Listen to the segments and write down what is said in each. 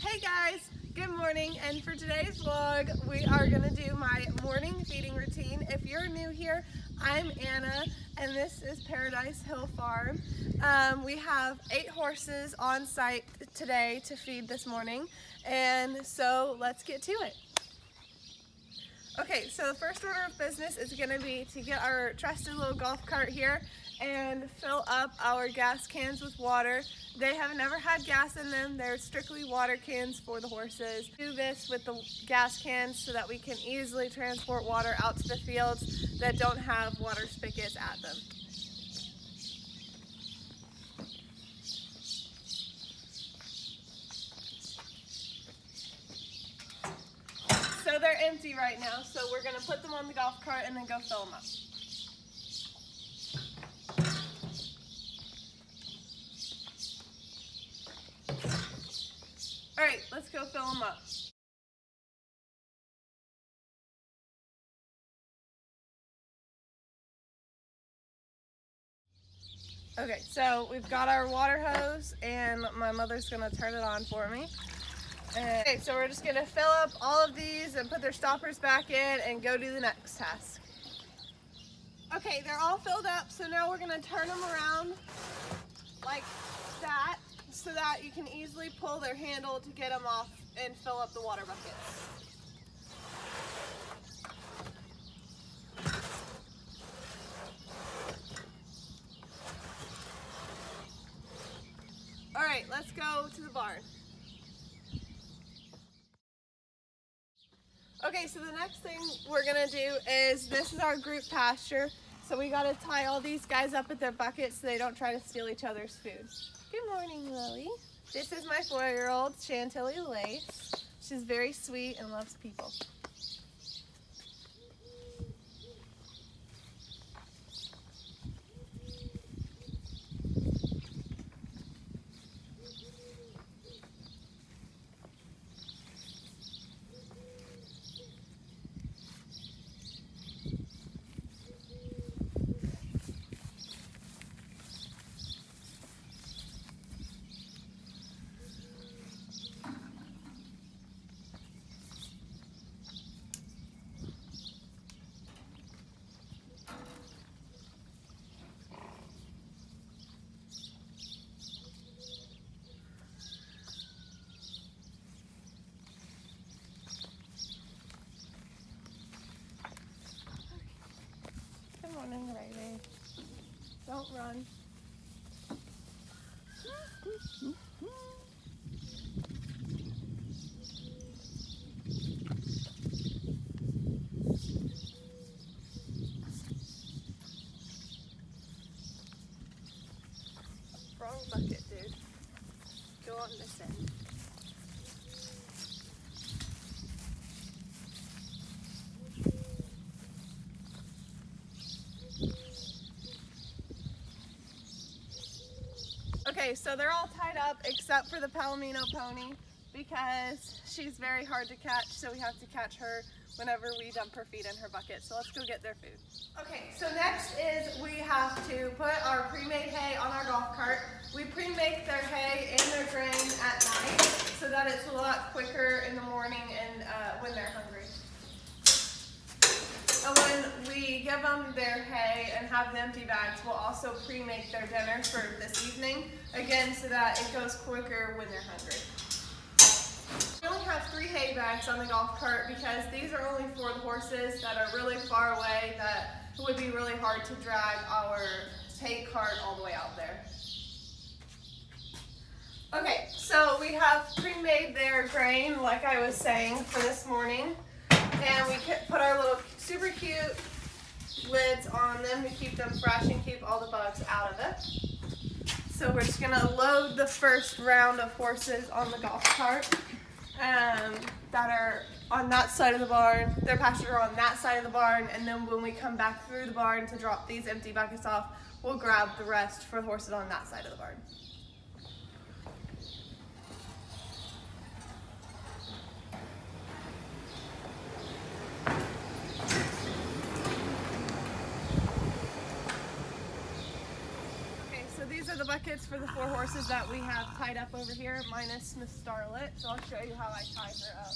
Hey guys, good morning, and for today's vlog we are going to do my morning feeding routine. If you're new here, I'm Anna and this is Paradise Hill Farm. We have 8 horses on site today to feed this morning, and so let's get to it. Okay, so the first order of business is going to be to get our trusted little golf cart here and fill up our gas cans with water. They have never had gas in them. They're strictly water cans for the horses. Do this with the gas cans so that we can easily transport water out to the fields that don't have water spigots at them. So they're empty right now, so we're going to put them on the golf cart and then go fill them up. Alright, let's go fill them up. Okay, so we've got our water hose and my mother's going to turn it on for me. Okay, so we're just going to fill up all of these and put their stoppers back in and go do the next task. Okay, they're all filled up, so now we're going to turn them around like that so that you can easily pull their handle to get them off and fill up the water buckets. Alright, let's go to the barn. Okay, so the next thing we're gonna do is, this is our group pasture, so we gotta tie all these guys up with their buckets so they don't try to steal each other's food. Good morning, Lily. This is my 4-year-old, Chantilly Lace. She's very sweet and loves people. Good morning, Ray. Don't run. Wrong bucket, dude. Go on this end. Okay, so they're all tied up except for the Palomino pony because she's very hard to catch, so we have to catch her whenever we dump her feed in her bucket. So let's go get their food. Okay, so next is we have to put our pre-made hay on our golf cart. We pre-make their hay and their grain at night so that it's a lot quicker in the morning and when they're hungry. And when we give them their hay and have the empty bags, we'll also pre-make their dinner for this evening, again, so that it goes quicker when they're hungry. We only have 3 hay bags on the golf cart because these are only for the horses that are really far away, that it would be really hard to drag our hay cart all the way out there. Okay, so we have pre-made their grain, like I was saying, for this morning. And we put our little super cute lids on them to keep them fresh and keep all the bugs out of it. So we're just gonna load the first round of horses on the golf cart that are on that side of the barn. Their pasture are on that side of the barn, and then when we come back through the barn to drop these empty buckets off, we'll grab the rest for the horses on that side of the barn. buckets for the 4 horses that we have tied up over here, minus Miss Starlet. So I'll show you how I tie her up.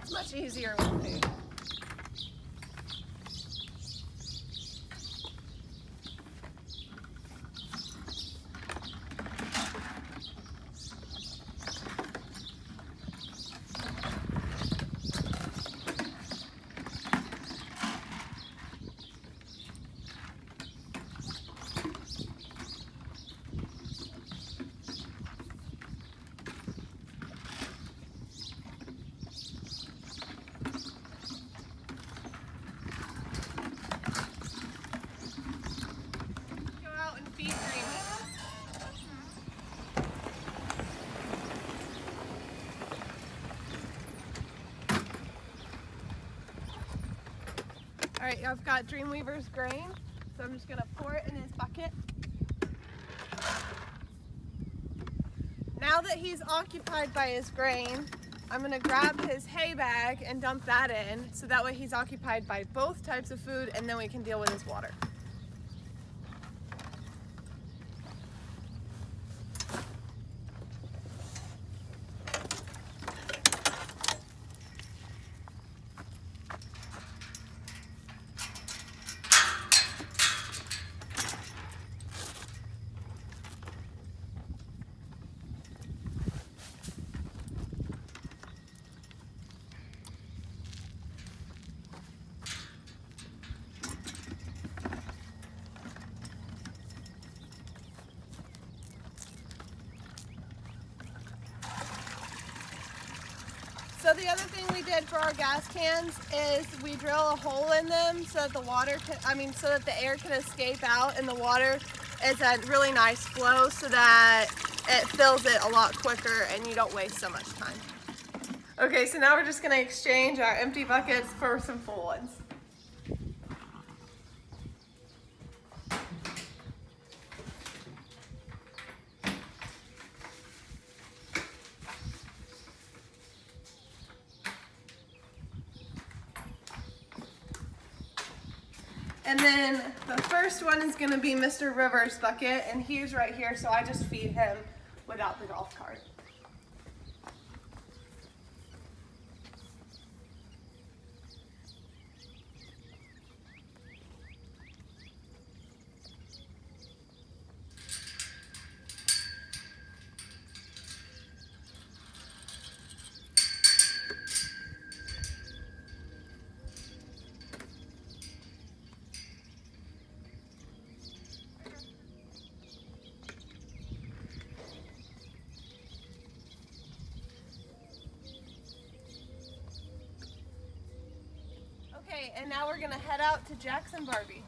It's much easier with me. All right, I've got Dreamweaver's grain, so I'm just gonna pour it in his bucket. Now that he's occupied by his grain, I'm gonna grab his hay bag and dump that in, so that way he's occupied by both types of food, and then we can deal with his water. So the other thing we did for our gas cans is we drill a hole in them so that the water can, so that the air can escape out, and the water is a really nice flow so that it fills it a lot quicker and you don't waste so much time. Okay, so now we're just gonna exchange our empty buckets for some full ones. And then the first one is gonna be Mr. Rivers' bucket, and he's right here, so I just feed him without the golf cart. Okay, and now we're gonna head out to Jackson Barbie.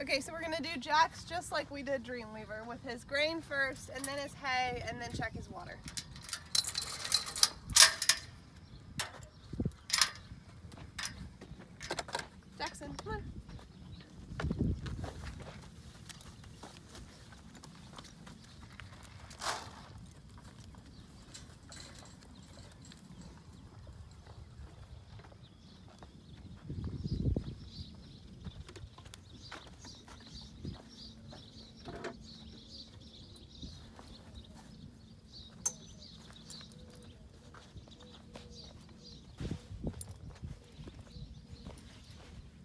Okay, so we're gonna do Jax just like we did Dreamweaver, with his grain first, and then his hay, and then check his water. Jackson, come on.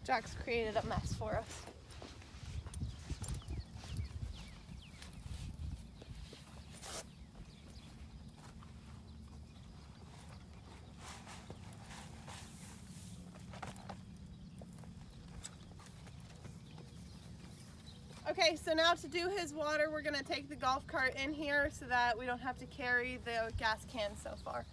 Jax created a mess for us. Okay, so now to do his water, we're going to take the golf cart in here so that we don't have to carry the gas can so far.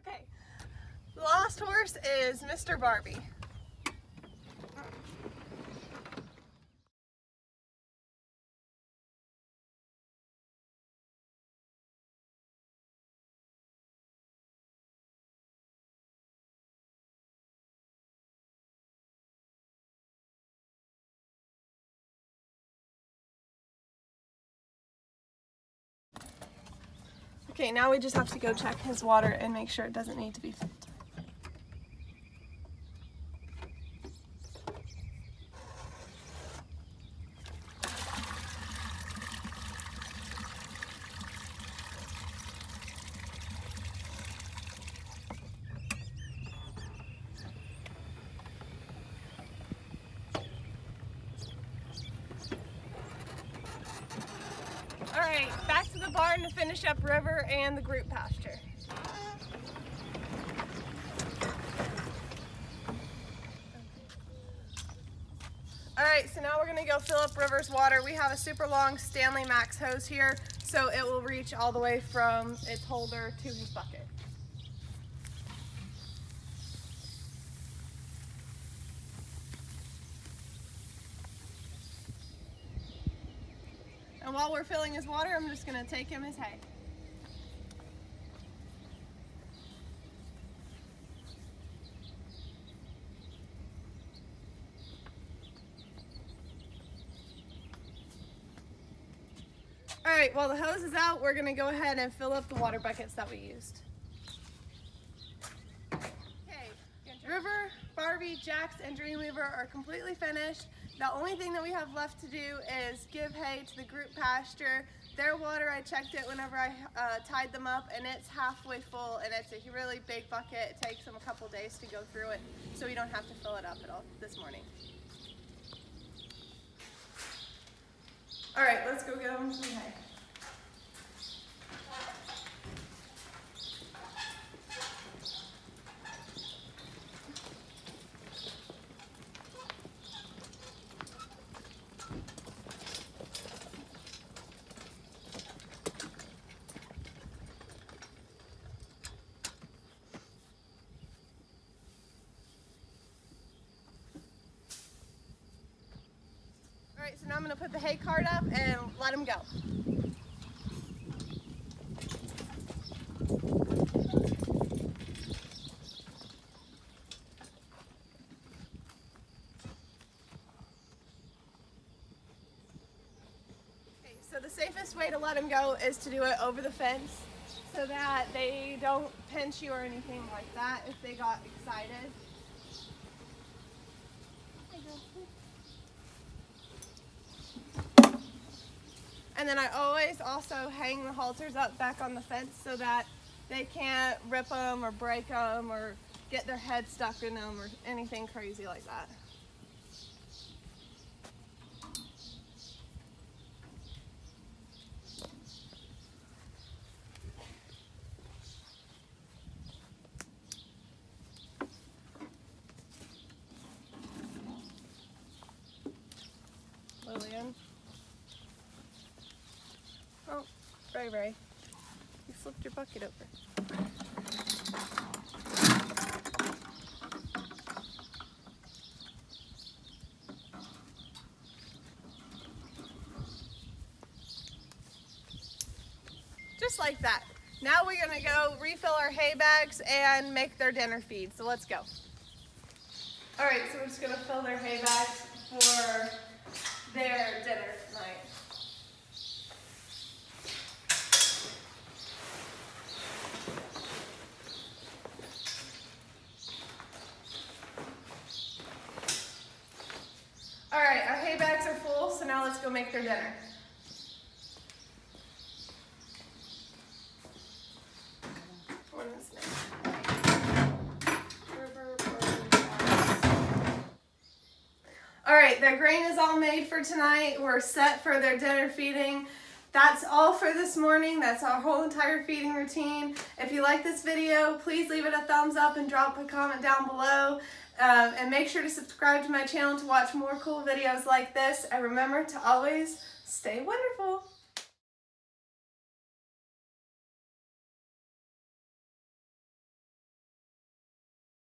Okay, the last horse is Mr. Barbie. Okay, now we just have to go check his water and make sure it doesn't need to be filled. Alright, back to the barn to finish up River and the group pasture. Alright, so now we're going to go fill up River's water. We have a super long Stanley Max hose here, so it will reach all the way from its holder to his bucket. And while we're filling his water, I'm just going to take him his hay. Alright, while the hose is out, we're going to go ahead and fill up the water buckets that we used. Okay, River, Barbie, Jax, and Dreamweaver are completely finished. The only thing that we have left to do is give hay to the group pasture. Their water, I checked it whenever I tied them up, and it's halfway full, and it's a really big bucket. It takes them a couple days to go through it, so we don't have to fill it up at all this morning. All right, let's go get them some hay. Alright, so now I'm going to put the hay cart up and let them go. Okay, so the safest way to let them go is to do it over the fence so that they don't pinch you or anything like that if they got excited. And then I always also hang the halters up back on the fence so that they can't rip them or break them or get their head stuck in them or anything crazy like that. Lillian. Oh, Ray, you flipped your bucket over. Just like that. Now we're gonna go refill our hay bags and make their dinner feed, so let's go. All right, so we're just gonna fill their hay bags for their dinner tonight. All right, our hay bags are full, so now let's go make their dinner. All right, their grain is all made for tonight. We're set for their dinner feeding. That's all for this morning. That's our whole entire feeding routine. If you like this video, please leave it a thumbs up and drop a comment down below. And make sure to subscribe to my channel to watch more cool videos like this. And remember to always stay wonderful.